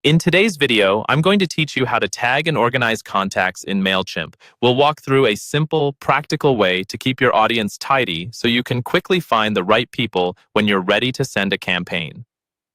In today's video, I'm going to teach you how to tag and organize contacts in Mailchimp. We'll walk through a simple, practical way to keep your audience tidy so you can quickly find the right people when you're ready to send a campaign.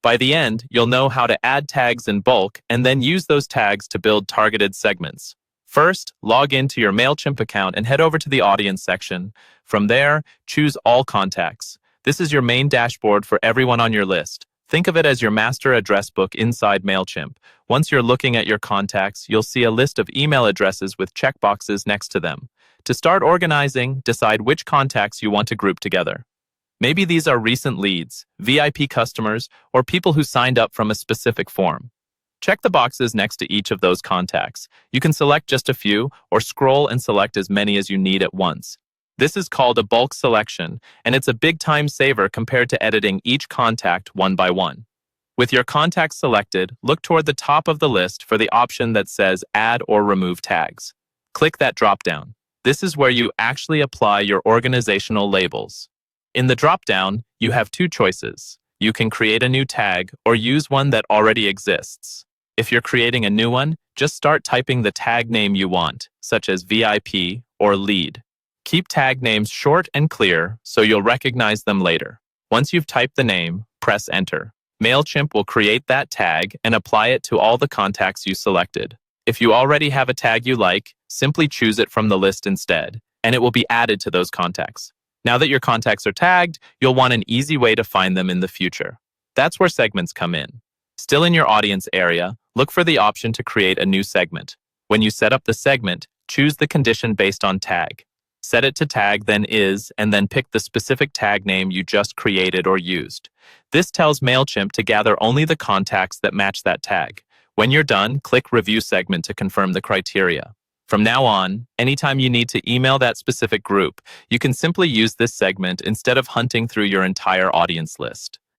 By the end, you'll know how to add tags in bulk and then use those tags to build targeted segments. First, log into your Mailchimp account and head over to the audience section. From there, choose all contacts. This is your main dashboard for everyone on your list. Think of it as your master address book inside Mailchimp. Once you're looking at your contacts, you'll see a list of email addresses with checkboxes next to them. To start organizing, decide which contacts you want to group together. Maybe these are recent leads, VIP customers, or people who signed up from a specific form. Check the boxes next to each of those contacts. You can select just a few or scroll and select as many as you need at once. This is called a bulk selection, and it's a big time saver compared to editing each contact one by one. With your contacts selected, look toward the top of the list for the option that says Add or Remove Tags. Click that drop-down. This is where you actually apply your organizational labels. In the drop-down, you have two choices. You can create a new tag or use one that already exists. If you're creating a new one, just start typing the tag name you want, such as VIP or Lead. Keep tag names short and clear so you'll recognize them later. Once you've typed the name, press Enter. Mailchimp will create that tag and apply it to all the contacts you selected. If you already have a tag you like, simply choose it from the list instead, and it will be added to those contacts. Now that your contacts are tagged, you'll want an easy way to find them in the future. That's where segments come in. Still in your audience area, look for the option to create a new segment. When you set up the segment, choose the condition based on tag. Set it to tag, then is, and then pick the specific tag name you just created or used. This tells Mailchimp to gather only the contacts that match that tag. When you're done, click Review Segment to confirm the criteria. From now on, anytime you need to email that specific group, you can simply use this segment instead of hunting through your entire audience list.